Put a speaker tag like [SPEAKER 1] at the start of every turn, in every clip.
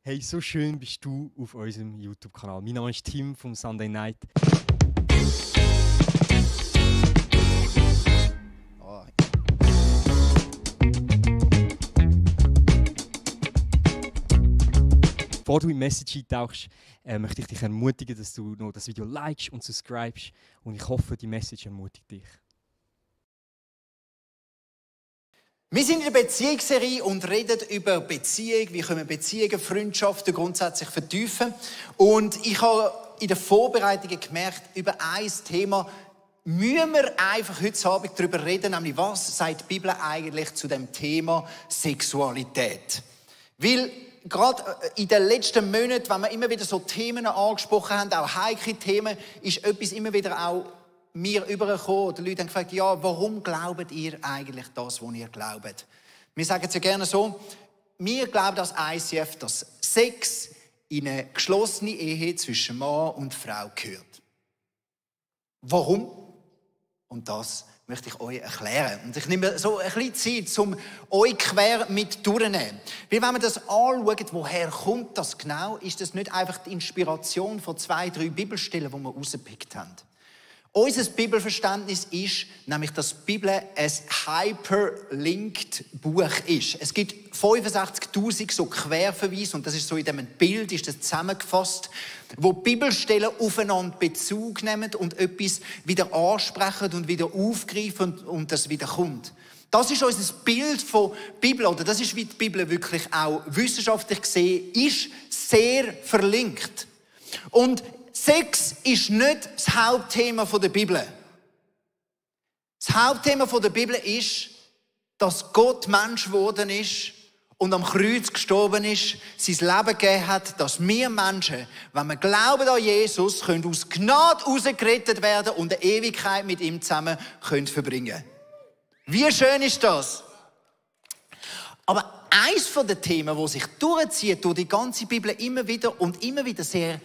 [SPEAKER 1] Hey, so schön bist du auf unserem YouTube-Kanal. Mein Name ist Tim vom Sunday Night. Bevor du in die Message eintauchst, möchte ich dich ermutigen, dass du noch das Video likest und subscribest. Und ich hoffe, die Message ermutigt dich.
[SPEAKER 2] Wir sind in der Beziehungsserie und reden über Beziehung, wie können Beziehungen, Freundschaften grundsätzlich vertiefen. Und ich habe in den Vorbereitungen gemerkt, über ein Thema müssen wir einfach heute Abend darüber reden, nämlich was sagt die Bibel eigentlich zu dem Thema Sexualität. Weil gerade in den letzten Monaten, wenn wir immer wieder so Themen angesprochen haben, auch heikle Themen, ist etwas immer wieder auch mir übergekommen. Die Leute haben gefragt, ja, warum glaubt ihr eigentlich das, was ihr glaubt? Wir sagen es ja gerne so, wir glauben als ICF, dass Sex in eine geschlossene Ehe zwischen Mann und Frau gehört. Warum? Und das möchte ich euch erklären. Und ich nehme so ein bisschen Zeit, um euch quer mit durchzunehmen. Weil wenn wir das anschauen, woher kommt das genau, ist das nicht einfach die Inspiration von 2, 3 Bibelstellen, die wir rausgepickt haben. Unser Bibelverständnis ist nämlich, dass die Bibel ein hyperlinked Buch ist. Es gibt 65'000 so Querverweise, und das ist so in diesem Bild ist das zusammengefasst, wo Bibelstellen aufeinander Bezug nehmen und etwas wieder ansprechen und wieder aufgreifen und das wieder kommt. Das ist unser Bild von Bibel, oder das ist, wie die Bibel wirklich auch wissenschaftlich gesehen ist, sehr verlinkt. Und Sex ist nicht das Hauptthema der Bibel. Das Hauptthema der Bibel ist, dass Gott Mensch geworden ist und am Kreuz gestorben ist, sein Leben gegeben hat, dass wir Menschen, wenn wir glauben an Jesus, können aus Gnade herausgerettet werden und eine Ewigkeit mit ihm zusammen verbringen können. Wie schön ist das? Aber eines von den Themen, das sich durchzieht durch die ganze Bibel immer wieder sehr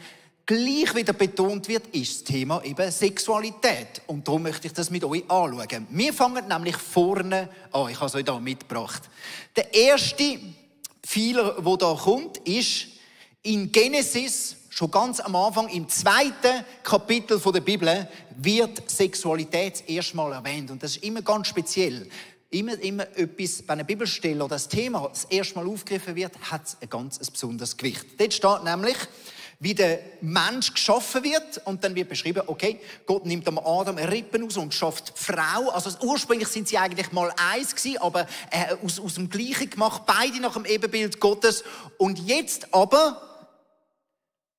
[SPEAKER 2] gleich wieder betont wird, ist das Thema eben Sexualität. Und darum möchte ich das mit euch anschauen. Wir fangen nämlich vorne an. Ich habe es euch hier mitgebracht. Der erste Pfeiler, der hier kommt, ist in Genesis, schon ganz am Anfang, im 2. Kapitel der Bibel, wird Sexualität das erste Mal erwähnt. Und das ist immer ganz speziell. Immer etwas, bei einer Bibelstelle oder das Thema das erste Mal aufgegriffen wird, hat es ein ganz besonderes Gewicht. Dort steht nämlich, wie der Mensch geschaffen wird. Und dann wird beschrieben, okay, Gott nimmt am Adam Rippen aus und schafft die Frau. Also ursprünglich sind sie eigentlich mal eins gewesen, aber aus dem Gleichen gemacht, beide nach dem Ebenbild Gottes. Und jetzt aber,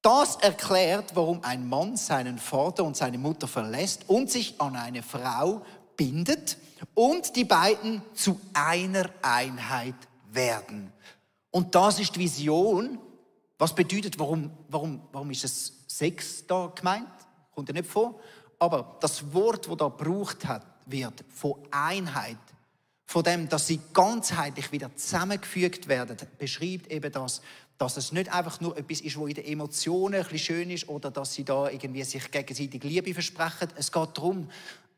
[SPEAKER 2] das erklärt, warum ein Mann seinen Vater und seine Mutter verlässt und sich an eine Frau bindet und die beiden zu einer Einheit werden. Und das ist die Vision. Was bedeutet, warum ist es Sex da gemeint? Kommt ja nicht vor. Aber das Wort, das da gebraucht wird, von Einheit, von dem, dass sie ganzheitlich wieder zusammengefügt werden, beschreibt eben das, dass es nicht einfach nur etwas ist, was in den Emotionen ein bisschen schön ist oder dass sie da irgendwie sich gegenseitig Liebe versprechen. Es geht darum,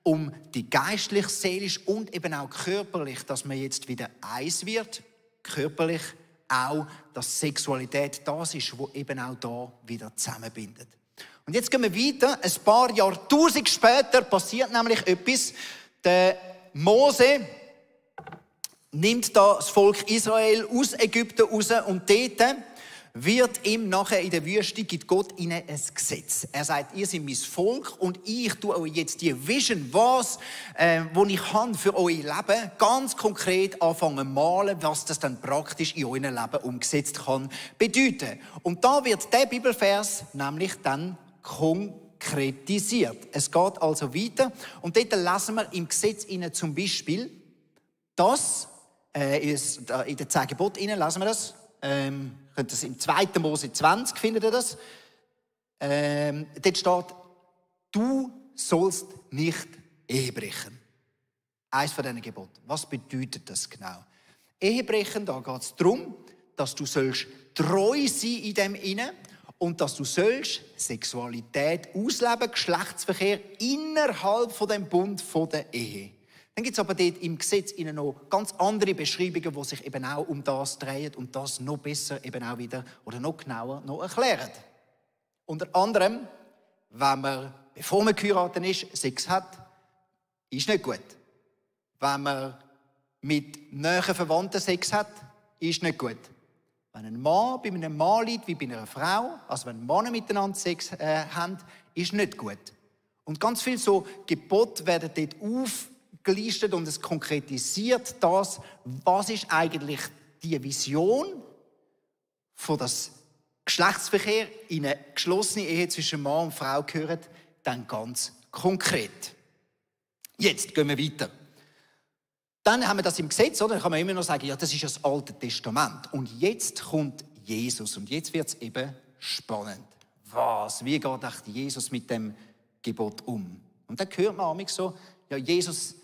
[SPEAKER 2] um die geistlich, seelisch und eben auch körperlich, dass man jetzt wieder eins wird, körperlich, auch, dass Sexualität das ist, was eben auch da wieder zusammenbindet. Und jetzt gehen wir weiter. Ein paar Jahrtausende später passiert nämlich etwas. Der Mose nimmt da das Volk Israel aus Ägypten raus und dort wird ihm nachher in der Wüste, gibt Gott ihnen ein Gesetz. Er sagt, ihr seid mein Volk und ich tue euch jetzt die Vision, was ich habe für euer Leben, ganz konkret anfangen malen, was das dann praktisch in eurem Leben umgesetzt kann bedeuten. Und da wird der Bibelvers nämlich dann konkretisiert. Es geht also weiter und dort lesen wir im Gesetz zum Beispiel, dass in den 10 Geboten lesen wir das, könnt das im 2. Mose 20, findet ihr das? Dort steht, du sollst nicht Ehebrechen. Eines von diesen Geboten. Was bedeutet das genau? Ehebrechen, da geht es darum, dass du sollst treu sein in dem Innen und dass du sollst Sexualität ausleben, Geschlechtsverkehr innerhalb von dem Bund von der Ehe. Dann gibt es aber dort im Gesetz noch ganz andere Beschreibungen, die sich eben auch um das drehen und das noch besser eben auch wieder oder noch genauer noch erklären. Unter anderem, wenn man, bevor man geheiratet ist, Sex hat, ist nicht gut. Wenn man mit nahen Verwandten Sex hat, ist nicht gut. Wenn ein Mann bei einem Mann liegt, wie bei einer Frau, also wenn Männer miteinander Sex haben, ist nicht gut. Und ganz viele so Gebote werden dort aufgelistet und es konkretisiert das, was ist eigentlich die Vision von das Geschlechtsverkehr in eine geschlossene Ehe zwischen Mann und Frau gehört, dann ganz konkret. Jetzt gehen wir weiter. Dann haben wir das im Gesetz, oder? Dann kann man immer noch sagen, ja, das ist das Alte Testament. Und jetzt kommt Jesus und jetzt wird es eben spannend. Was? Wie geht echt Jesus mit dem Gebot um? Und dann hört man manchmal so, ja, Jesus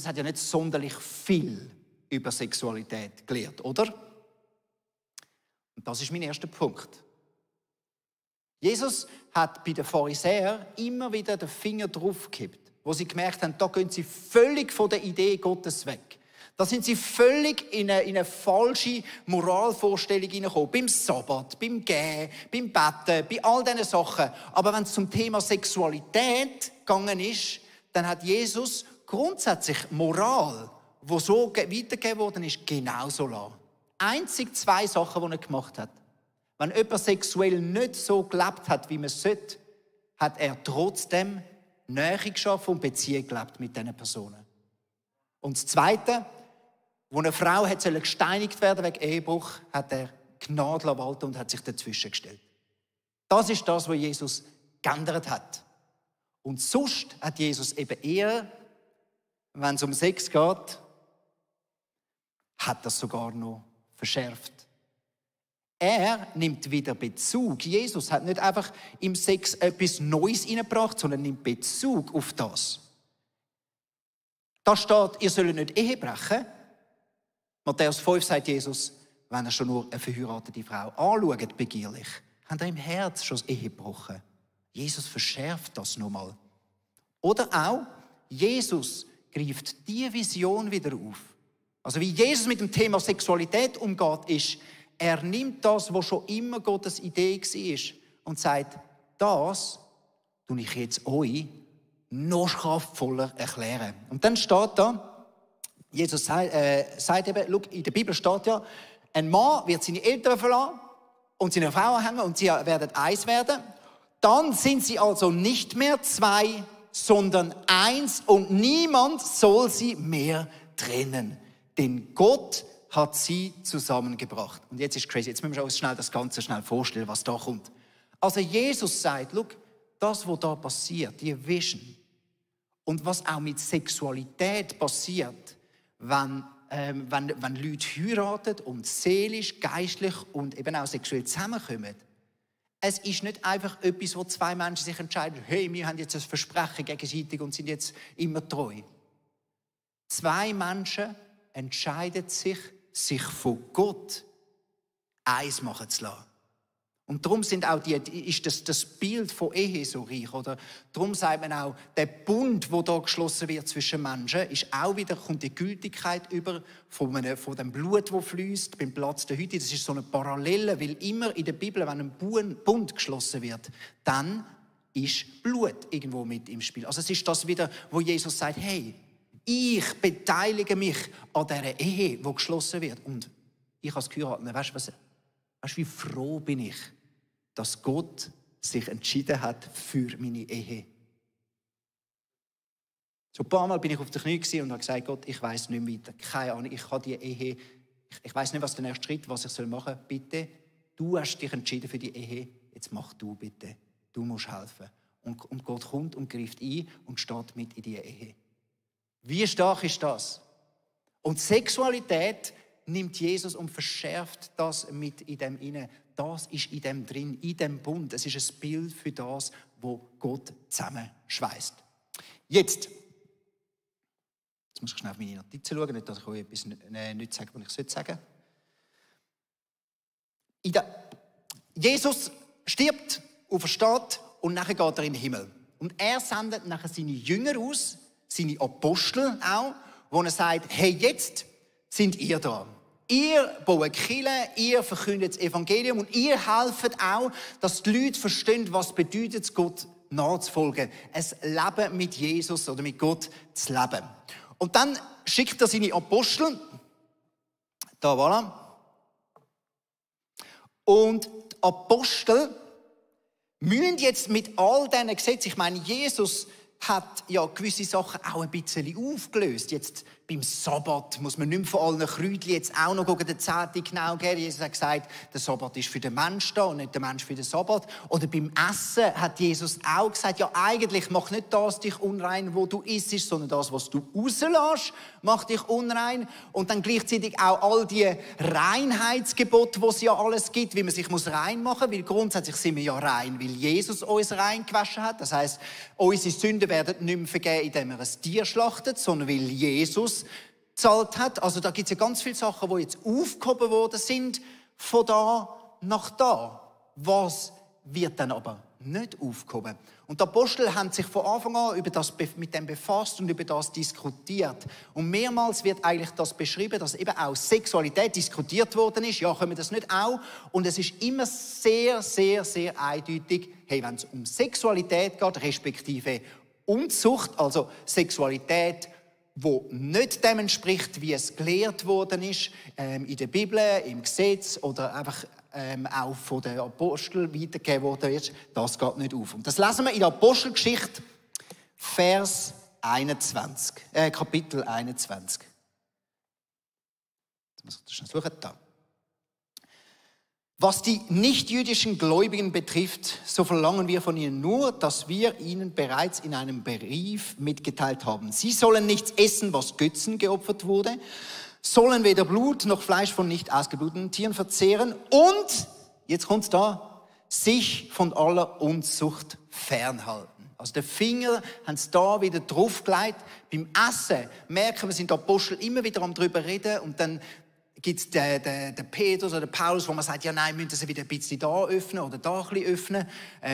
[SPEAKER 2] hat ja nicht sonderlich viel über Sexualität gelehrt, oder? Und das ist mein erster Punkt. Jesus hat bei den Pharisäern immer wieder den Finger drauf gehabt, wo sie gemerkt haben, da gehen sie völlig von der Idee Gottes weg. Da sind sie völlig in eine falsche Moralvorstellung hineingekommen. Beim Sabbat, beim Gehen, beim Betten, bei all diesen Sachen. Aber wenn es zum Thema Sexualität gegangen ist, dann hat Jesus grundsätzlich Moral, die so weitergegeben worden ist, genauso lassen. Einzig 2 Sachen, die er gemacht hat. Wenn jemand sexuell nicht so gelebt hat, wie man es sollte, hat er trotzdem Nähe geschaffen und Beziehung gelebt mit diesen Personen. Und das Zweite, wo eine Frau gesteinigt werden wegen Ehebruch, hat er Gnade walten und hat sich dazwischen gestellt. Das ist das, was Jesus geändert hat. Und sonst hat Jesus eben eher, wenn es um Sex geht, hat das sogar noch verschärft. Er nimmt wieder Bezug. Jesus hat nicht einfach im Sex etwas Neues hineingebracht, sondern nimmt Bezug auf das. Da steht, ihr sollt nicht Ehe brechen. Matthäus 5 sagt Jesus, wenn er schon nur eine verheiratete Frau anschaut, begierlich, hat er im Herz schon das Ehe gebrochen. Jesus verschärft das nochmal. Oder auch, Jesus greift die Vision wieder auf. Also wie Jesus mit dem Thema Sexualität umgeht, ist, er nimmt das, was schon immer Gottes Idee war, und sagt, das tue ich jetzt euch noch kraftvoller erklären. Und dann steht da, Jesus sagt eben, schau, in der Bibel steht ja, ein Mann wird seine Eltern verlassen und seine Frau anhängen und sie werden eins werden. Dann sind sie also nicht mehr 2, sondern 1 und niemand soll sie mehr trennen. Denn Gott hat sie zusammengebracht. Und jetzt ist crazy. Jetzt müssen wir uns das Ganze schnell vorstellen, was da kommt. Also Jesus sagt, schau, das, was da passiert, die Vision und was auch mit Sexualität passiert, wenn Leute heiraten und seelisch, geistlich und eben auch sexuell zusammenkommen. Es ist nicht einfach etwas, wo 2 Menschen sich entscheiden, hey, wir haben jetzt ein Versprechen gegenseitig und sind jetzt immer treu. 2 Menschen entscheiden sich von Gott eins machen zu lassen. Und darum sind auch ist das Bild von Ehe so reich. Oder? Darum sagt man auch, der Bund, der da geschlossen wird zwischen Menschen, ist auch wieder, kommt die Gültigkeit über von dem Blut, das fließt beim Platz der Hütte. Das ist so eine Parallele, weil immer in der Bibel, wenn ein Bund geschlossen wird, dann ist Blut irgendwo mit im Spiel. Also es ist das wieder, wo Jesus sagt, hey, ich beteilige mich an dieser Ehe, die geschlossen wird. Und ich als Geheirateter, weißt du, wie froh bin ich, dass Gott sich entschieden hat für meine Ehe. So ein paar Mal bin ich auf den Knien und habe gesagt, Gott, ich weiss nicht mehr weiter. Keine Ahnung, ich habe die Ehe. Ich weiss nicht, was der nächste Schritt, was ich machen soll. Bitte, du hast dich entschieden für die Ehe. Jetzt mach du bitte. Du musst helfen. Und Gott kommt und greift ein und steht mit in die Ehe. Wie stark ist das? Und Sexualität nimmt Jesus und verschärft das mit in dem inne. Das ist in dem drin, in dem Bund. Es ist ein Bild für das, wo Gott zusammenschweißt. Jetzt muss ich schnell auf meine Notizen schauen, nicht, dass ich euch etwas nicht sage, was ich sagen sollte. Jesus stirbt und versteht und nachher geht er in den Himmel. Und er sendet nachher seine Jünger aus, seine Apostel auch, wo er sagt, hey, jetzt sind ihr da. Ihr baut Kirche, ihr verkündet das Evangelium und ihr helft auch, dass die Leute verstehen, was bedeutet es, Gott nachzufolgen. Ein Leben mit Jesus oder mit Gott zu leben. Und dann schickt er seine Apostel, da voilà. Und die Apostel müssen jetzt mit all diesen Gesetzen, ich meine, Jesus hat ja gewisse Sachen auch ein bisschen aufgelöst. Jetzt beim Sabbat muss man nicht mehr von allen Kräutchen jetzt auch noch den 10. genau geben. Jesus hat gesagt, der Sabbat ist für den Menschen da und nicht der Mensch für den Sabbat. Oder beim Essen hat Jesus auch gesagt, ja eigentlich mach nicht das dich unrein, wo du isst, sondern das, was du rauslässt, macht dich unrein. Und dann gleichzeitig auch all die Reinheitsgebote, die es ja alles gibt, wie man sich rein machen muss. Weil grundsätzlich sind wir ja rein, weil Jesus uns rein gewaschen hat. Das heisst, unsere Sünden werden nicht mehr vergeben, indem wir ein Tier schlachtet, sondern weil Jesus gezahlt hat. Also da gibt es ja ganz viele Sachen, die jetzt aufgehoben worden sind, von da nach da. Was wird dann aber nicht aufgehoben? Und die Apostel haben sich von Anfang an mit dem befasst und über das diskutiert. Und mehrmals wird eigentlich das beschrieben, dass eben auch Sexualität diskutiert worden ist. Ja, können wir das nicht auch? Und es ist immer sehr, sehr, sehr eindeutig, hey, wenn es um Sexualität geht, respektive Unzucht, also Sexualität, wo nicht dem entspricht, wie es gelehrt worden ist, in der Bibel, im Gesetz oder einfach auch von den Aposteln weitergegeben worden ist, das geht nicht auf. Und das lesen wir in der Apostelgeschichte, Kapitel 21. Jetzt muss ich das schnell suchen. Da. Was die nichtjüdischen Gläubigen betrifft, so verlangen wir von ihnen nur, dass wir ihnen bereits in einem Brief mitgeteilt haben. Sie sollen nichts essen, was Götzen geopfert wurde, sollen weder Blut noch Fleisch von nicht ausgebluteten Tieren verzehren und, jetzt kommt's da, sich von aller Unzucht fernhalten. Also den Finger haben sie da wieder draufgelegt. Beim Essen merken wir, sind die Apostel immer wieder am drüber reden und dann gibt es den Petrus oder den Paulus, wo man sagt, ja nein, müssen sie wieder ein bisschen da öffnen oder da ein bisschen öffnen.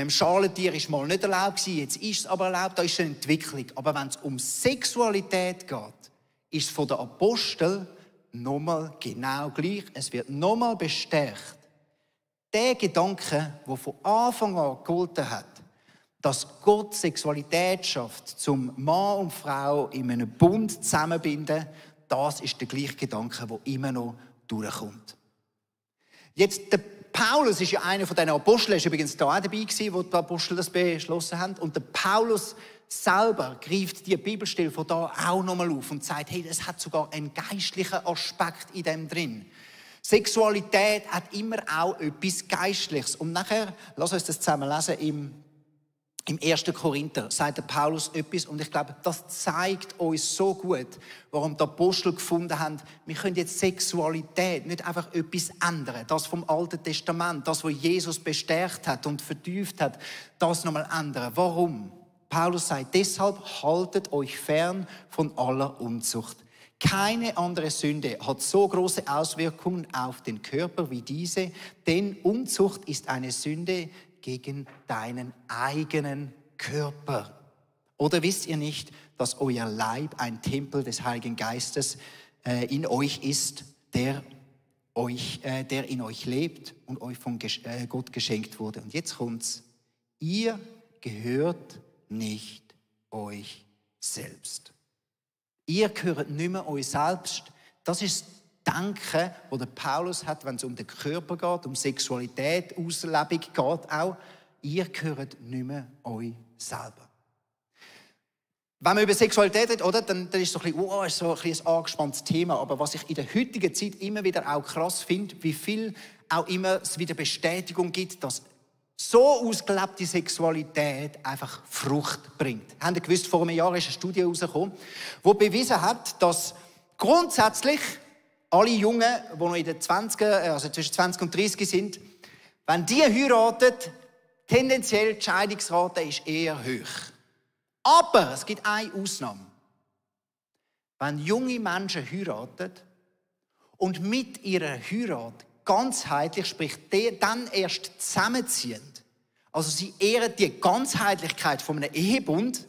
[SPEAKER 2] Schalentier war mal nicht erlaubt gewesen, jetzt ist es aber erlaubt, da ist eine Entwicklung. Aber wenn es um Sexualität geht, ist es von den Aposteln nochmal genau gleich. Es wird nochmal bestärkt. Der Gedanke, der von Anfang an gegolten hat, dass Gott Sexualität schafft, zum Mann und Frau in einem Bund zusammenbinden, das ist der gleiche Gedanke, der immer noch durchkommt. Jetzt, der Paulus ist ja einer von diesen Aposteln, er war übrigens da auch dabei gewesen, wo die Apostel das beschlossen haben. Und der Paulus selber greift die Bibelstelle von da auch nochmal auf und sagt, hey, es hat sogar einen geistlichen Aspekt in dem drin. Sexualität hat immer auch etwas Geistliches. Und nachher, lass uns das zusammen lesen, im 1. Korinther sagt der Paulus etwas, und ich glaube, das zeigt uns so gut, warum die Apostel gefunden haben, wir können jetzt Sexualität nicht einfach etwas ändern. Das vom Alten Testament, das, was Jesus bestärkt hat und vertieft hat, das nochmal ändern. Warum? Paulus sagt, deshalb haltet euch fern von aller Unzucht. Keine andere Sünde hat so große Auswirkungen auf den Körper wie diese, denn Unzucht ist eine Sünde gegen deinen eigenen Körper. Oder wisst ihr nicht, dass euer Leib ein Tempel des Heiligen Geistes in euch ist, der in euch lebt und euch von Gott geschenkt wurde? Und jetzt kommt's. Ihr gehört nicht euch selbst. Ihr gehört nicht mehr euch selbst. Das ist das Denken, das der Paulus hat, wenn es um den Körper geht, um Sexualität, Auslebung geht auch. Ihr gehört nicht mehr euch selber. Wenn man über Sexualität redet, oder, dann ist es so ein bisschen ein angespanntes Thema. Aber was ich in der heutigen Zeit immer wieder auch krass finde, wie viel auch immer es wieder Bestätigung gibt, dass so ausgelebte Sexualität einfach Frucht bringt. Habt ihr gewusst, vor einem Jahr ist eine Studie herausgekommen, die bewiesen hat, dass grundsätzlich alle Jungen, die noch in den 20er, also zwischen 20 und 30 sind, wenn die heiraten, tendenziell die Scheidungsrate ist eher hoch. Aber es gibt eine Ausnahme. Wenn junge Menschen heiraten und mit ihrer Heirat ganzheitlich, sprich dann erst zusammenziehen, also sie ehren die Ganzheitlichkeit von einem Ehebund,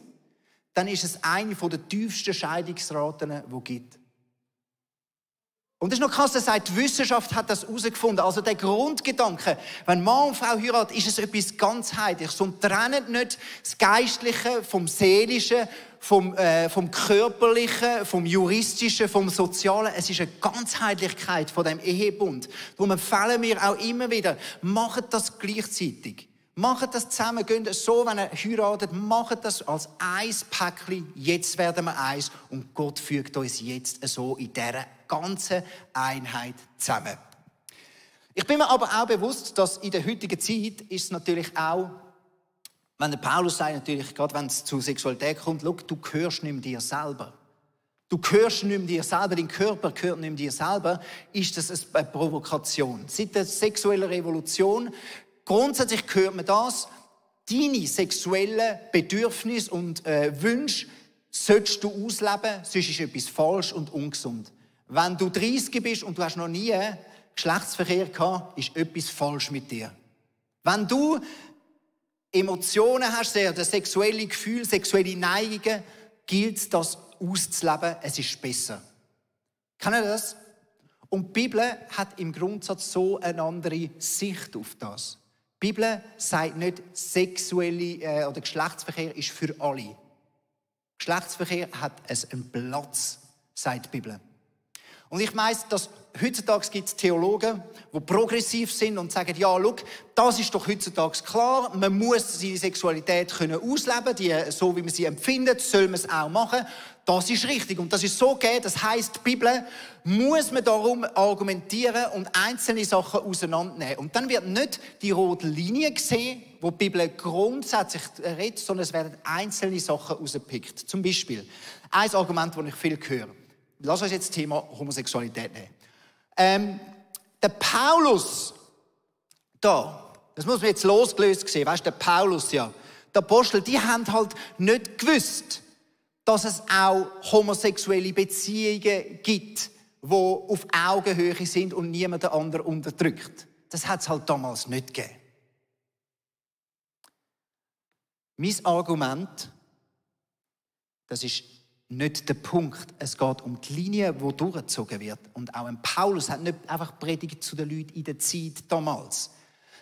[SPEAKER 2] dann ist es eine der tiefsten Scheidungsraten, die es gibt. Und das ist noch krass, er sagt, die Wissenschaft hat das herausgefunden. Also der Grundgedanke, wenn Mann und Frau heiraten, ist es etwas ganzheitliches. Und trennt nicht das Geistliche vom Seelischen, vom Körperlichen, vom Juristischen, vom Sozialen. Es ist eine Ganzheitlichkeit von dem Ehebund. Darum empfehlen wir auch immer wieder, macht das gleichzeitig. Macht das zusammen, geht so, wenn ihr heiratet, macht das als ein Päckchen. Jetzt werden wir eins und Gott fügt uns jetzt so in dieser ganzen Einheit zusammen. Ich bin mir aber auch bewusst, dass in der heutigen Zeit ist es natürlich auch, wenn der Paulus sagt, natürlich, gerade wenn es zu Sexualität kommt, schau, du gehörst nicht mehr dir selber. Du gehörst nicht mehr dir selber, dein Körper gehört nicht mehr dir selber, ist das eine Provokation. Seit der sexuellen Revolution grundsätzlich hört man das, deine sexuellen Bedürfnisse und Wünsche solltest du ausleben, sonst ist etwas falsch und ungesund. Wenn du 30 bist und du hast noch nie Geschlechtsverkehr gehabt, ist etwas falsch mit dir. Wenn du Emotionen hast, das sexuelle Gefühl, sexuelle Neigungen, gilt es, das auszuleben, es ist besser. Kennt ihr das? Und die Bibel hat im Grundsatz so eine andere Sicht auf das. Die Bibel sagt nicht, sexuelle oder Geschlechtsverkehr ist für alle. Geschlechtsverkehr hat einen Platz, sagt die Bibel. Und ich weiss, dass heutzutage gibt es Theologen, die progressiv sind und sagen, ja, schau, das ist doch heutzutage klar, man muss seine Sexualität ausleben können, so wie man sie empfindet, soll man es auch machen. Das ist richtig und das ist so gegeben, das heisst, die Bibel muss man darum argumentieren und einzelne Sachen auseinandernehmen. Und dann wird nicht die rote Linie gesehen, wo die Bibel grundsätzlich redet, sondern es werden einzelne Sachen rausgepickt. Zum Beispiel, ein Argument, das ich viel höre. Lass uns jetzt das Thema Homosexualität nehmen. Der Paulus, das muss man jetzt losgelöst sehen, weißt du, der Paulus, ja, der Apostel, die haben halt nicht gewusst, dass es auch homosexuelle Beziehungen gibt, die auf Augenhöhe sind und niemand den anderen unterdrückt. Das hat es halt damals nicht gegeben. Mein Argument, das ist nicht der Punkt. Es geht um die Linie, die durchgezogen wird. Und auch ein Paulus hat nicht einfach predigt zu den Leuten in der Zeit damals.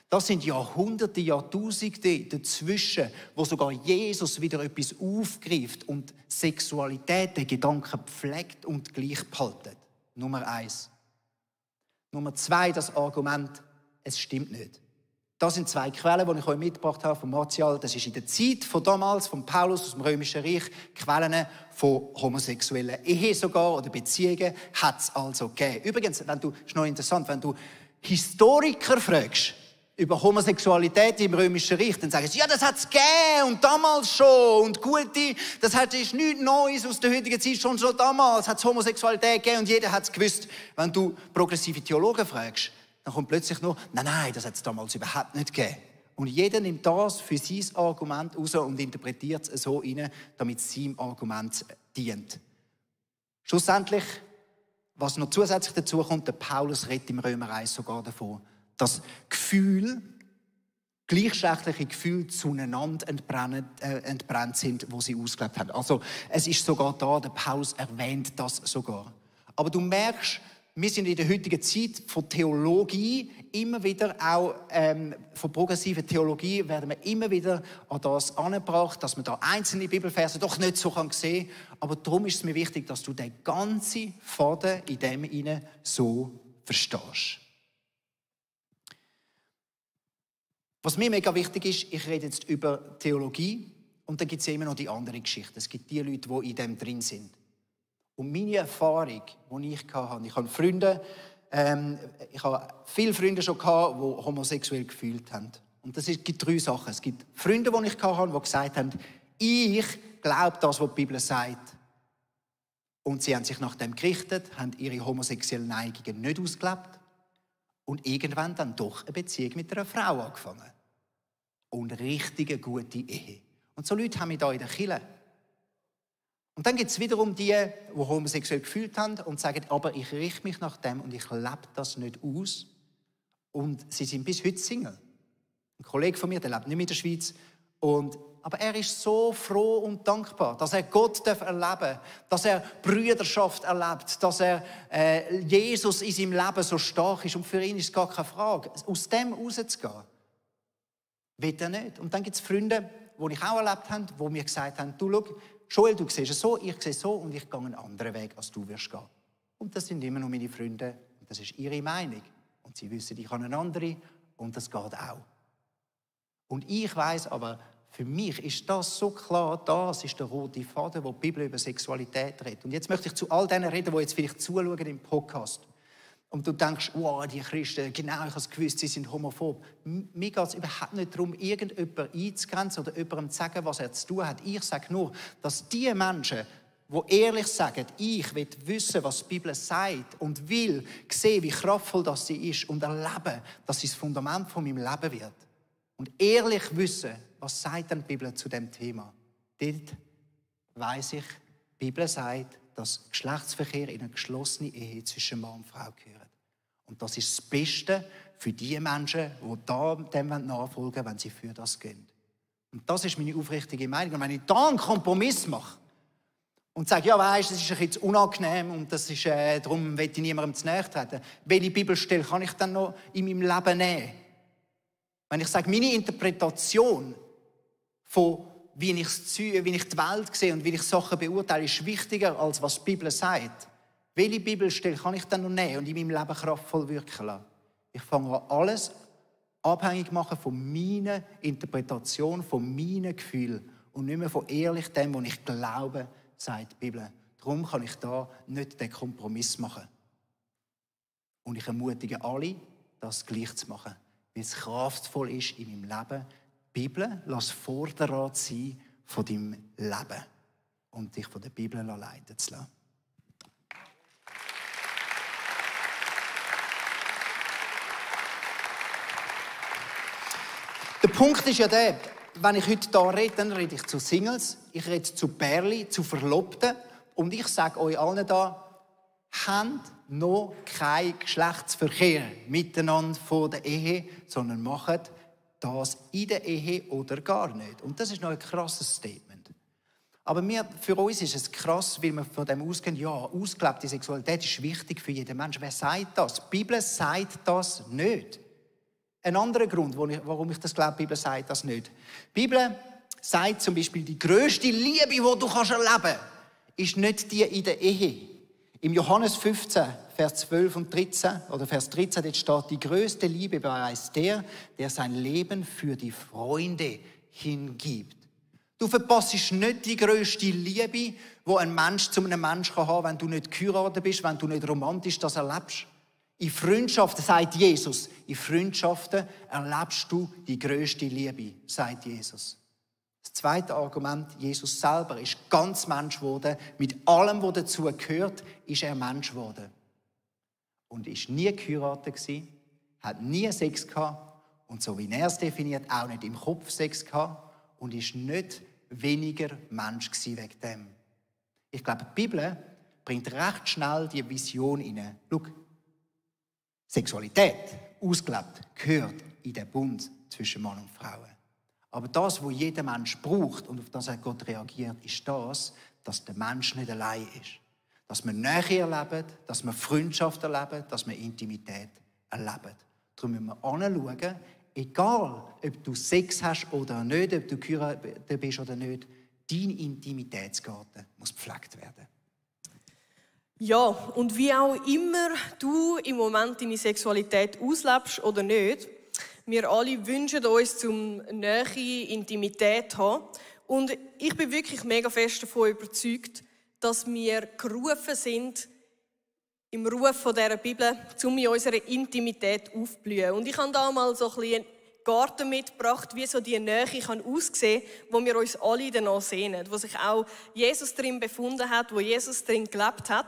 [SPEAKER 2] Das sind Jahrhunderte, Jahrtausende dazwischen, wo sogar Jesus wieder etwas aufgreift und Sexualität, den Gedanken pflegt und gleich behaltet. Nummer 1. Nummer 2, das Argument, es stimmt nicht. Das sind 2 Quellen, die ich euch mitgebracht habe von Martial. Das ist in der Zeit von damals, von Paulus aus dem Römischen Reich, Quellen von homosexuellen Ehe sogar oder Beziehungen hat es also gegeben. Übrigens, ist noch interessant, wenn du Historiker fragst über Homosexualität im Römischen Reich, dann sagen sie, ja, das hat es gegeben und damals schon und gute, das ist nichts Neues aus der heutigen Zeit, schon so damals hat es Homosexualität gegeben und jeder hat es gewusst. Wenn du progressive Theologen fragst, dann kommt plötzlich nur, nein, das hat es damals überhaupt nicht gegeben. Und jeder nimmt das für sein Argument raus und interpretiert es so rein, damit es seinem Argument dient. Schlussendlich, was noch zusätzlich dazu kommt, der Paulus redet im Römer 1 sogar davon, dass Gefühle, gleichgeschlechtliche Gefühle zueinander entbrannt sind, wo sie ausgelebt haben. Also es ist sogar da, der Paulus erwähnt das sogar. Aber du merkst, wir sind in der heutigen Zeit von Theologie immer wieder auch, von progressiver Theologie werden wir immer wieder an das angebracht, dass man da einzelne Bibelverse doch nicht so sehen kann. Aber darum ist es mir wichtig, dass du den ganzen Faden in dem hinein so verstehst. Was mir mega wichtig ist, ich rede jetzt über Theologie und dann gibt es ja immer noch die andere Geschichte. Es gibt die Leute, die in dem drin sind. Und meine Erfahrung, die ich hatte, ich habe Freunde, ich habe viele Freunde schon gehabt, die homosexuell gefühlt haben. Und es gibt 3 Sachen. Es gibt Freunde, die ich hatte, die gesagt haben, ich glaube das, was die Bibel sagt. Und sie haben sich nach dem gerichtet, haben ihre homosexuellen Neigungen nicht ausgelebt und irgendwann dann doch eine Beziehung mit einer Frau angefangen. Und eine richtige gute Ehe. Und so Leute haben wir hier in der Kirche. Und dann gibt es wiederum die homosexuell gefühlt haben und sagen, aber ich richte mich nach dem und ich lebe das nicht aus. Und sie sind bis heute Single. Ein Kollege von mir, der lebt nicht mehr in der Schweiz. Aber er ist so froh und dankbar, dass er Gott erleben darf, dass er Brüderschaft erlebt, dass er Jesus in seinem Leben so stark ist. Und für ihn ist es gar keine Frage, aus dem rauszugehen. Will er nicht. Und dann gibt es Freunde, die ich auch erlebt habe, die mir gesagt haben, du schau, Joel, du siehst es so, ich sehe es so und ich gehe einen anderen Weg, als du wirst gehen. Und das sind immer noch meine Freunde und das ist ihre Meinung. Und sie wissen, ich habe eine andere und das geht auch. Und ich weiss aber, für mich ist das so klar, das ist der rote Faden, wo die Bibel über Sexualität redet. Und jetzt möchte ich zu all denen reden, die jetzt vielleicht zuschauen im Podcast. Und du denkst, wow, die Christen, genau, ich habe es gewusst, sie sind homophob. Mir geht es überhaupt nicht darum, irgendjemanden einzugrenzen oder jemandem zu sagen, was er zu tun hat. Ich sage nur, dass die Menschen, die ehrlich sagen, ich will wissen, was die Bibel sagt und will sehen, wie kraftvoll das sie ist und erleben, dass sie das Fundament von meinem Leben wird. Und ehrlich wissen, was sagt denn die Bibel zu dem Thema? Dort weiss ich, die Bibel sagt, dass Geschlechtsverkehr in eine geschlossene Ehe zwischen Mann und Frau gehört. Und das ist das Beste für die Menschen, die dem nachfolgen wollen, wenn sie für das gehen. Und das ist meine aufrichtige Meinung. Und wenn ich da einen Kompromiss mache und sage, ja, weisst, das ist ein bisschen unangenehm und das ist, darum will ich niemandem zu nahe treten, welche Bibelstelle kann ich dann noch in meinem Leben nehmen? Wenn ich sage, meine Interpretation von wie ich die Welt sehe und wie ich Sachen beurteile, ist wichtiger, als was die Bibel sagt. Welche Bibelstelle kann ich dann noch nehmen und in meinem Leben kraftvoll wirken lassen? Ich fange an, alles abhängig machen von meiner Interpretation, von meinen Gefühlen und nicht mehr von ehrlich dem, was ich glaube, sagt die Bibel. Darum kann ich da nicht den Kompromiss machen. Und ich ermutige alle, das gleich zu machen, weil es kraftvoll ist in meinem Leben. Die Bibel lass Vorderrad sein von deinem Leben und dich von der Bibel leiten zu lassen. Der Punkt ist ja der, wenn ich heute hier rede, dann rede ich zu Singles, ich rede zu Pärchen, zu Verlobten und ich sage euch allen da, habt noch keinen Geschlechtsverkehr miteinander vor der Ehe, sondern macht das in der Ehe oder gar nicht. Und das ist noch ein krasses Statement. Aber für uns ist es krass, weil wir von dem ausgehen, ja, ausgelebte Sexualität ist wichtig für jeden Menschen. Wer sagt das? Die Bibel sagt das nicht. Ein anderer Grund, warum ich das glaube, die Bibel sagt das nicht. Die Bibel sagt zum Beispiel, die grösste Liebe, die du erleben kannst, ist nicht die in der Ehe. Im Johannes 15, Vers 12 und 13, oder Vers 13, dort steht, die größte Liebe beweist der sein Leben für die Freunde hingibt. Du verpasst nicht die grösste Liebe, die ein Mensch zu einem Menschen haben kann, wenn du nicht geheiratet bist, wenn du nicht romantisch das erlebst. In Freundschaften, sagt Jesus, in Freundschaften erlebst du die grösste Liebe, sagt Jesus. Das zweite Argument, Jesus selber ist ganz Mensch geworden. Mit allem, was dazu gehört, ist er Mensch geworden. Und ist nie geheiratet gewesen, hat nie Sex gehabt und so wie er es definiert, auch nicht im Kopf Sex gehabt und ist nicht weniger Mensch gewesen wegen dem. Ich glaube, die Bibel bringt recht schnell die Vision rein. Schau, Sexualität, ausgelebt, gehört in den Bund zwischen Mann und Frau. Aber das, was jeder Mensch braucht und auf das hat Gott reagiert, ist das, dass der Mensch nicht allein ist. Dass wir Nähe erleben, dass wir Freundschaft erleben, dass wir Intimität erleben. Darum müssen wir anschauen, egal ob du Sex hast oder nicht, ob du geheiratet bist oder nicht, dein Intimitätsgarten muss gepflegt werden.
[SPEAKER 3] Ja, und wie auch immer du im Moment deine Sexualität auslebst oder nicht, wir alle wünschen uns zum Nähe, Intimität zu haben. Und ich bin wirklich mega fest davon überzeugt, dass wir gerufen sind, im Ruf von dieser Bibel, um in unserer Intimität aufzublühen. Und ich habe da mal so ein bisschen einen Garten mitgebracht, wie so die Nähe kann aussehen, wo wir uns alle danach sehnen, wo sich auch Jesus drin befunden hat, wo Jesus drin gelebt hat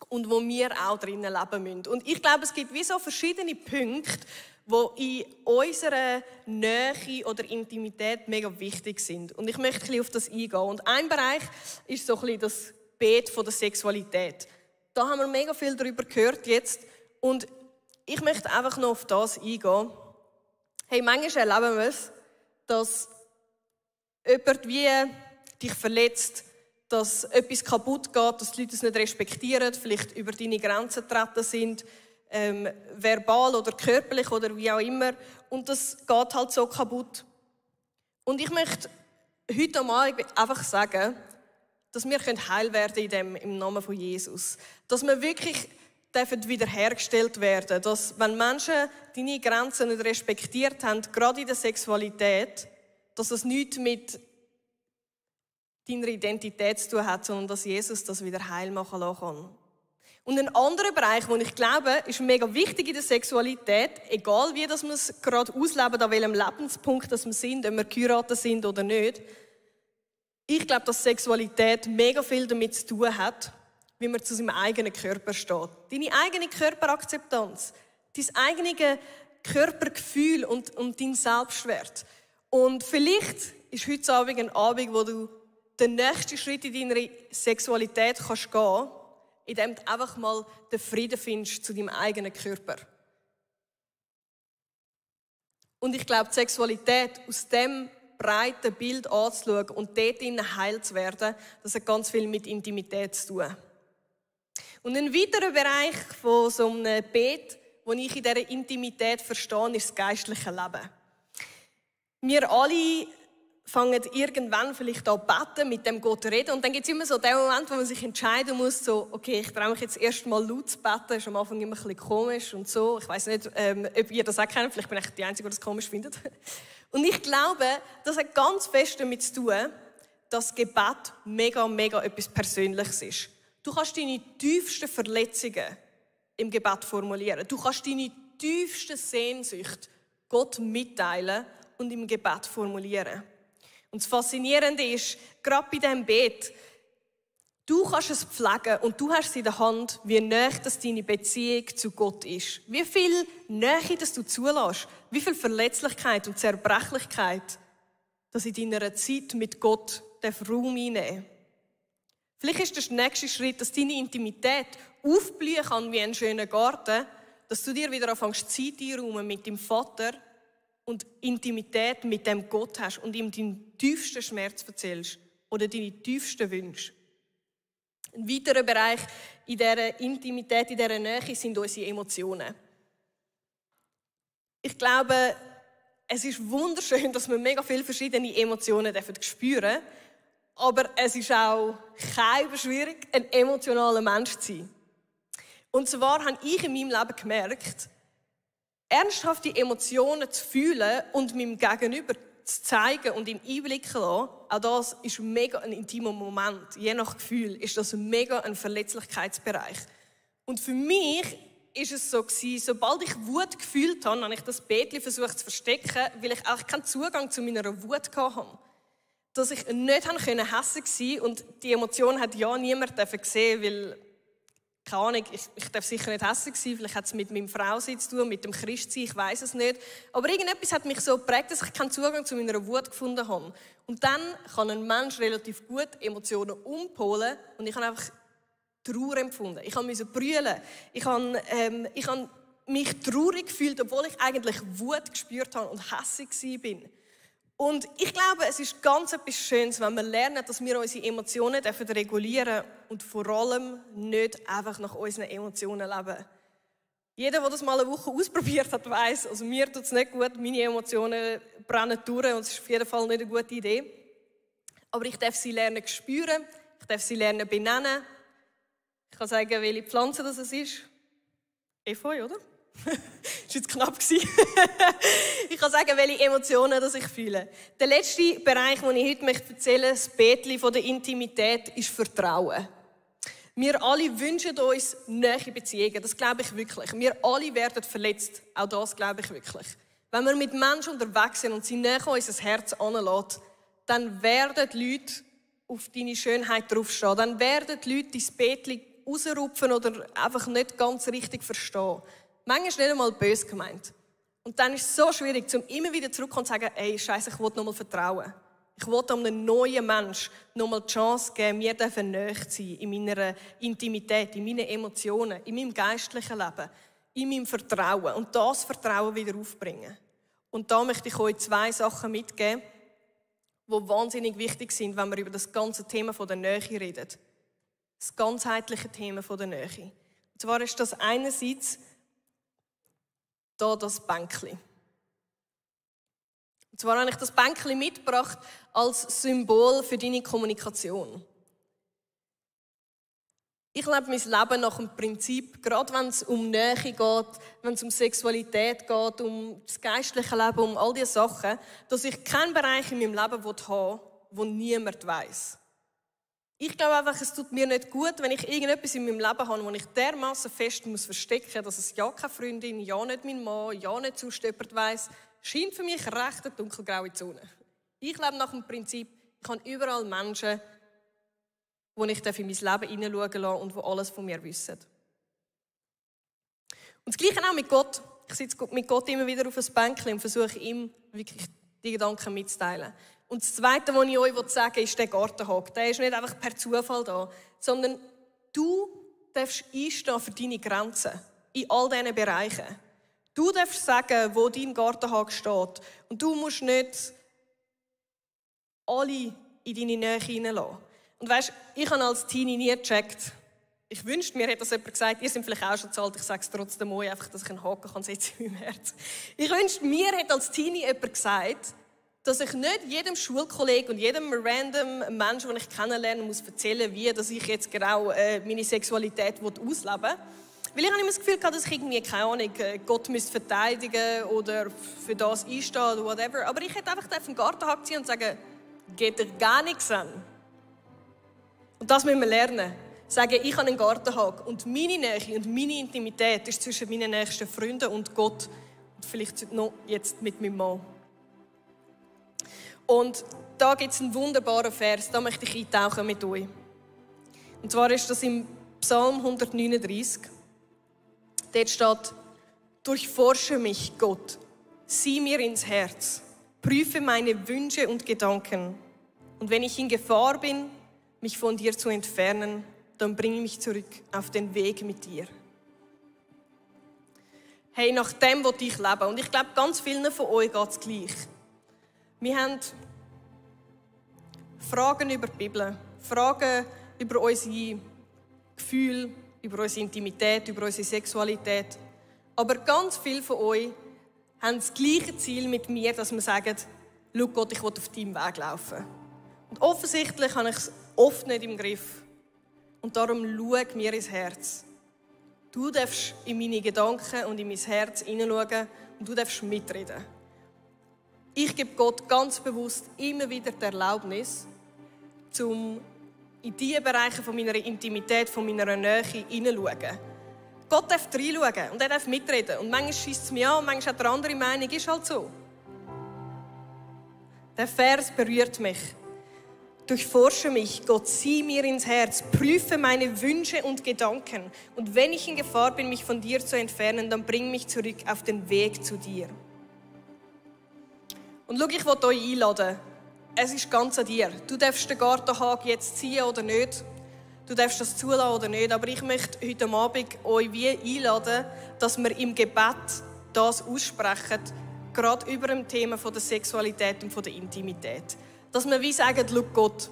[SPEAKER 3] und wo wir auch drinnen leben müssen. Und ich glaube, es gibt wie so verschiedene Punkte, die in unserer Nähe oder Intimität mega wichtig sind. Und ich möchte ein bisschen auf das eingehen. Und ein Bereich ist so ein bisschen das Beet von der Sexualität. Da haben wir mega viel darüber gehört jetzt. Und ich möchte einfach noch auf das eingehen. Hey, manchmal erleben wir es, dass jemand wie dich verletzt, dass etwas kaputt geht, dass die Leute es nicht respektieren, vielleicht über deine Grenzen getreten sind, verbal oder körperlich oder wie auch immer. Und das geht halt so kaputt. Und ich möchte heute am Abend einfach sagen, dass wir heil werden können im Namen von Jesus. Dass wir wirklich wiederhergestellt werden. Dass, wenn Menschen deine Grenzen nicht respektiert haben, gerade in der Sexualität, dass es nichts mit deiner Identität zu tun hat, sondern dass Jesus das wieder heil machen lassen kann. Und ein anderer Bereich, den ich glaube, ist mega wichtig in der Sexualität, egal wie dass wir es gerade ausleben, an welchem Lebenspunkt dass wir sind, ob wir geheiratet sind oder nicht. Ich glaube, dass Sexualität mega viel damit zu tun hat, wie man zu seinem eigenen Körper steht. Deine eigene Körperakzeptanz, dein eigenes Körpergefühl und dein Selbstwert. Und vielleicht ist heute Abend ein Abend, wo du den nächsten Schritt in deiner Sexualität kannst gehen, indem du einfach mal den Frieden findest zu deinem eigenen Körper. Und ich glaube, die Sexualität aus dem breiten Bild anzuschauen und dort heil zu werden, das hat ganz viel mit Intimität zu tun. Und ein weiterer Bereich von so einem Gebet, den ich in dieser Intimität verstehe, ist das geistliche Leben. Wir alle fangen irgendwann vielleicht an zu beten, mit dem Gott reden. Und dann gibt es immer so den Moment, wo man sich entscheiden muss, so, okay, ich traue mich jetzt erst mal laut zu beten. Das ist am Anfang immer ein bisschen komisch und so. Ich weiss nicht, ob ihr das auch kennt. Vielleicht bin ich die Einzige, die das komisch findet. Und ich glaube, das hat ganz fest damit zu tun, dass Gebet mega, mega etwas Persönliches ist. Du kannst deine tiefsten Verletzungen im Gebet formulieren. Du kannst deine tiefsten Sehnsüchte Gott mitteilen und im Gebet formulieren. Und das Faszinierende ist, gerade bei diesem Gebet, du kannst es pflegen und du hast es in der Hand, wie nahe das deine Beziehung zu Gott ist. Wie viel Nähe das du zulässt, wie viel Verletzlichkeit und Zerbrechlichkeit, dass in deiner Zeit mit Gott Raum einnehmen. Vielleicht ist der nächste Schritt, dass deine Intimität aufblühen kann wie ein schöner Garten, dass du dir wieder anfängst, Zeit einräumen mit deinem Vater und Intimität mit dem Gott hast und ihm deinen tiefsten Schmerz erzählst oder deine tiefsten Wünsche. Ein weiterer Bereich in dieser Intimität, in dieser Nähe sind unsere Emotionen. Ich glaube, es ist wunderschön, dass wir mega viele verschiedene Emotionen spüren dürfen, aber es ist auch kein schwierig, ein emotionaler Mensch zu sein. Und zwar habe ich in meinem Leben gemerkt, ernsthafte Emotionen zu fühlen und meinem Gegenüber zu zeigen und ihm einblicken zu lassen, auch das ist mega ein intimer Moment. Je nach Gefühl ist das mega ein Verletzlichkeitsbereich. Und für mich ist es so gewesen, sobald ich Wut gefühlt habe, habe ich das Betli versucht zu verstecken, weil ich auch keinen Zugang zu meiner Wut hatte. Dass ich nicht hässlich sein und die Emotion hat ja niemand gesehen, weil, keine Ahnung, ich darf sicher nicht hässlich sein, vielleicht hat es mit meinem Frausein zu tun, mit dem Christsein, ich weiß es nicht. Aber irgendetwas hat mich so geprägt, dass ich keinen Zugang zu meiner Wut gefunden habe. Und dann kann ein Mensch relativ gut Emotionen umpolen und ich habe einfach Trauer empfunden. Ich musste brüllen. Ich habe mich traurig gefühlt, obwohl ich eigentlich Wut gespürt habe und hässlich war. Und ich glaube, es ist ganz etwas Schönes, wenn wir lernen, dass wir unsere Emotionen regulieren dürfen und vor allem nicht einfach nach unseren Emotionen leben. Jeder, der das mal eine Woche ausprobiert hat, weiss, also mir tut es nicht gut, meine Emotionen brennen durch und es ist auf jeden Fall nicht eine gute Idee. Aber ich darf sie lernen zu spüren, ich darf sie lernen zu benennen. Ich kann sagen, welche Pflanze das ist. Efeu, oder? Das war jetzt knapp. Ich kann sagen, welche Emotionen ich fühle. Der letzte Bereich, den ich heute erzählen möchte, das Betli von der Intimität, ist Vertrauen. Wir alle wünschen uns nahe Beziehungen, das glaube ich wirklich. Wir alle werden verletzt, auch das glaube ich wirklich. Wenn wir mit Menschen unterwegs sind und sie näher an unser Herz heranlassen, dann werden die Leute auf deine Schönheit draufstehen. Dann werden die Leute dein Betli rausrupfen oder einfach nicht ganz richtig verstehen. Manchmal ist nicht einmal böse gemeint. Und dann ist es so schwierig, um immer wieder zurückzukommen und zu sagen, ey, Scheiße, ich will nochmal vertrauen. Ich will einem neuen Menschen nochmal die Chance geben, mir nahe zu sein, in meiner Intimität, in meinen Emotionen, in meinem geistlichen Leben, in meinem Vertrauen. Und das Vertrauen wieder aufbringen. Und da möchte ich euch 2 Sachen mitgeben, wahnsinnig wichtig sind, wenn wir über das ganze Thema der Nähe reden. Das ganzheitliche Thema der Nähe. Und zwar ist das einerseits da das Bänkli. Und zwar habe ich das Bänkli mitgebracht als Symbol für deine Kommunikation. Ich lebe mein Leben nach dem Prinzip, gerade wenn es um Nähe geht, wenn es um Sexualität geht, um das geistliche Leben, um all diese Sachen, dass ich keinen Bereich in meinem Leben haben will, wo niemand weiss. Ich glaube einfach, es tut mir nicht gut, wenn ich irgendetwas in meinem Leben habe, wo ich dermaßen fest verstecken muss, dass es ja keine Freundin, ja nicht mein Mann, ja nicht sonst jemand weiss. Scheint für mich recht eine dunkelgraue Zone. Ich lebe nach dem Prinzip, ich habe überall Menschen, wo ich in mein Leben hineinschauen lasse und die alles von mir wissen. Und das Gleiche auch mit Gott. Ich sitze mit Gott immer wieder auf ein Bänkchen und versuche ihm wirklich die Gedanken mitzuteilen. Und das Zweite, was ich euch sagen will, ist der Gartenhag. Der ist nicht einfach per Zufall da, sondern du darfst einstehen für deine Grenzen in all diesen Bereichen. Du darfst sagen, wo dein Gartenhag steht. Und du musst nicht alle in deine Nähe hineinlassen. Und weisst, ich habe als Teenie nie gecheckt. Ich wünschte, mir hätte das jemand gesagt. Ihr seid vielleicht auch schon zu alt, ich sage es trotzdem euch, einfach, dass ich einen Haken kann setzen in meinem Herz. Ich wünschte, mir hätte als Teenie jemand gesagt, dass ich nicht jedem Schulkollegen und jedem random Menschen, den ich kennenlerne, muss erzählen, wie dass ich jetzt genau meine Sexualität ausleben will. Weil ich habe immer das Gefühl gehabt, dass ich irgendwie, keine Ahnung, Gott verteidigen oder für das einstehen oder whatever. Aber ich hätte einfach auf den Gartenhag ziehen und sagen, geht dir gar nichts an. Und das müssen wir lernen. Sagen, ich habe einen Gartenhag und meine Nähe und meine Intimität ist zwischen meinen nächsten Freunden und Gott. Und vielleicht noch jetzt mit meinem Mann. Und da gibt es einen wunderbaren Vers, da möchte ich eintauchen mit euch. Und zwar ist das im Psalm 139. Dort steht, durchforsche mich, Gott, sieh mir ins Herz, prüfe meine Wünsche und Gedanken. Und wenn ich in Gefahr bin, mich von dir zu entfernen, dann bring mich zurück auf den Weg mit dir. Hey, nach dem will ich leben. Und ich glaube, ganz vielen von euch geht es gleich. Wir haben Fragen über die Bibel, Fragen über unsere Gefühle, über unsere Intimität, über unsere Sexualität. Aber ganz viele von euch haben das gleiche Ziel mit mir, dass wir sagen, schau Gott, ich will auf deinem Weg laufen. Und offensichtlich habe ich es oft nicht im Griff. Und darum schau mir ins Herz. Du darfst in meine Gedanken und in mein Herz hineinschauen und du darfst mitreden. Ich gebe Gott ganz bewusst immer wieder die Erlaubnis, um in diese Bereiche von meiner Intimität, von meiner Nähe hineinzuschauen. Gott darf reinschauen und er darf mitreden. Und manchmal scheisst es mich an, manchmal hat er eine andere Meinung, ist halt so. Der Vers berührt mich. Durchforsche mich, Gott, sieh mir ins Herz, prüfe meine Wünsche und Gedanken. Und wenn ich in Gefahr bin, mich von dir zu entfernen, dann bring mich zurück auf den Weg zu dir. Und schau, ich will euch einladen. Es ist ganz an dir. Du darfst den Gartenhag jetzt ziehen oder nicht. Du darfst das zulassen oder nicht. Aber ich möchte heute Abend euch wie einladen, dass wir im Gebet das aussprechen, gerade über dem Thema von der Sexualität und von der Intimität. Dass wir wie sagen, schau Gott,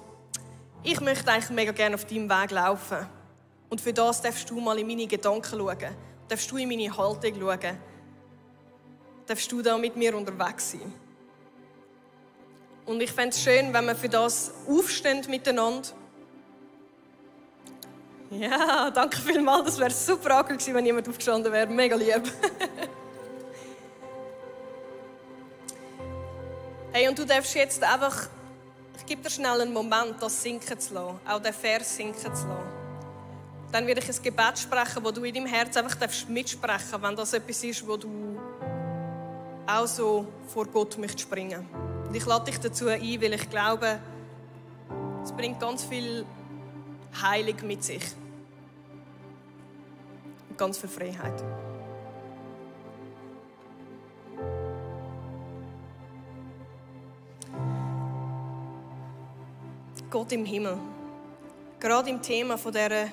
[SPEAKER 3] ich möchte eigentlich mega gerne auf deinem Weg laufen. Und für das darfst du mal in meine Gedanken schauen. Darfst du in meine Haltung schauen. Darfst du da mit mir unterwegs sein. Und ich fände es schön, wenn wir für das aufstehen miteinander. Ja, danke vielmals. Das wäre super angenehm gewesen, wenn jemand aufgestanden wäre. Mega lieb. Hey, und du darfst jetzt einfach, ich gebe dir schnell einen Moment, das sinken zu lassen. Auch den Vers sinken zu lassen. Dann werde ich ein Gebet sprechen, wo du in deinem Herz einfach mitsprechen darfst, wenn das etwas ist, wo du auch so vor Gott möchtest springen. Und ich lade dich dazu ein, weil ich glaube, es bringt ganz viel Heilung mit sich. Und ganz viel Freiheit. Gott im Himmel, gerade im Thema von dieser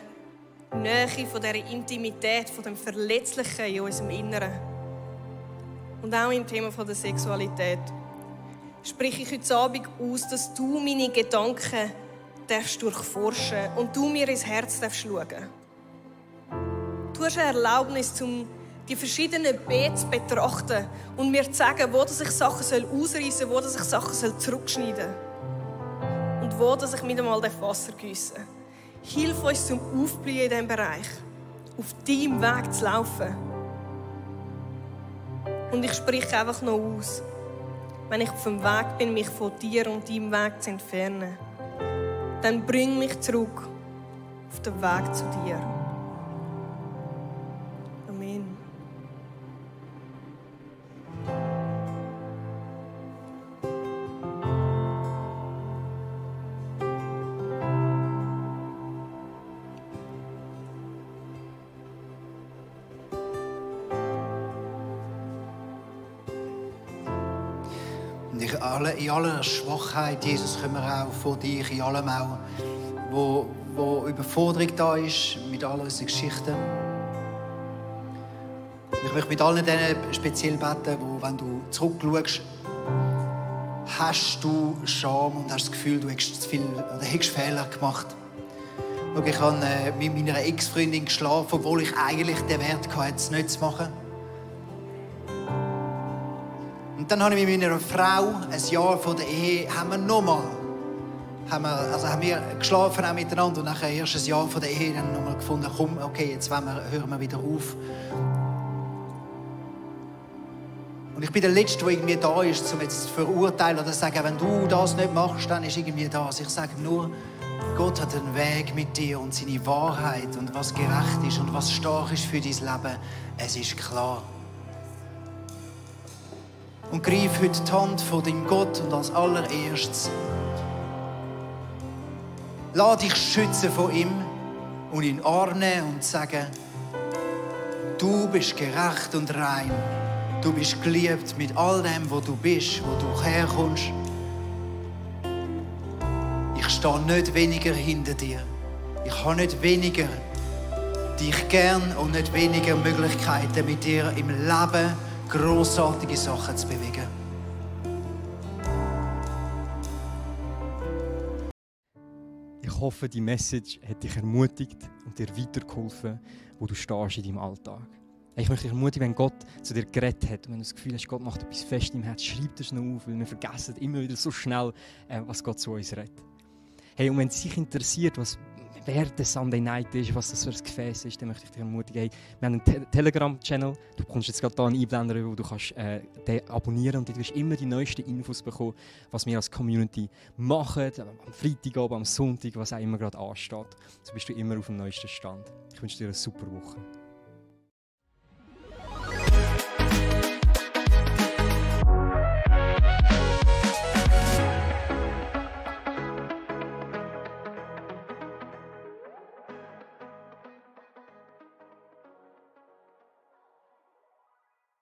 [SPEAKER 3] Nähe, von dieser Intimität, von dem Verletzlichen in unserem Inneren und auch im Thema von der Sexualität, spreche ich heute Abend aus, dass du meine Gedanken darfst durchforschen und du mir ins Herz darfst schauen. Du hast eine Erlaubnis, um die verschiedenen Beete zu betrachten und mir zu sagen, wo ich Sachen ausreißen soll, wo ich Sachen zurückschneiden soll und wo ich mit einmal Wasser gießen darf. Hilf uns zum Aufblühen in diesem Bereich, auf deinem Weg zu laufen. Und ich spreche einfach noch aus, wenn ich auf dem Weg bin, mich von dir und deinem Weg zu entfernen, dann bring mich zurück auf den Weg zu dir. Amen.
[SPEAKER 2] Und in aller Schwachheit, Jesus, kommen wir auch vor dich, in allem auch, wo Überforderung da ist, mit all unseren Geschichten. Und ich möchte mit allen denen speziell beten, wo, wenn du zurückschaust, hast du Scham und hast das Gefühl, du hast zu viel oder hast Fehler gemacht. Schau, ich habe mit meiner Ex-Freundin geschlafen, obwohl ich eigentlich den Wert hatte, es nicht zu machen. Und dann habe ich mit meiner Frau, ein Jahr vor der Ehe, haben wir geschlafen auch miteinander und nachher erst ein Jahr vor der Ehe dann nochmal gefunden, komm, okay, jetzt hören wir wieder auf. Und ich bin der Letzte, der irgendwie da ist, um jetzt zu verurteilen oder zu sagen, wenn du das nicht machst, dann ist irgendwie das. Ich sage nur, Gott hat einen Weg mit dir und seine Wahrheit und was gerecht ist und was stark ist für dein Leben, es ist klar. Und greif heute die Hand von deinem Gott und als allererstes lass dich schützen von ihm und ihn armen und sagen, du bist gerecht und rein. Du bist geliebt mit all dem, wo du bist, wo du herkommst. Ich stehe nicht weniger hinter dir. Ich habe nicht weniger dich gern und nicht weniger Möglichkeiten, mit dir im Leben grossartige Sachen zu bewegen.
[SPEAKER 1] Ich hoffe, die Message hat dich ermutigt und dir weitergeholfen, wo du stehst in deinem Alltag. Ich möchte dich ermutigen, wenn Gott zu dir geredet hat und wenn du das Gefühl hast, Gott macht etwas fest im Herz, schreib das noch auf, weil wir vergessen immer wieder so schnell, was Gott zu uns redet. Hey, und wenn es dich interessiert, wer der Sunday Night ist, was das für ein Gefäß ist, dann möchte ich dich ermutigen, hey, wir haben einen Telegram-Channel, du bekommst jetzt gerade hier einen Einblender, wo du kannst, den abonnieren und du wirst immer die neuesten Infos bekommen, was wir als Community machen, am Freitagabend, am Sonntag, was auch immer gerade ansteht. So bist du immer auf dem neuesten Stand. Ich wünsche dir eine super Woche.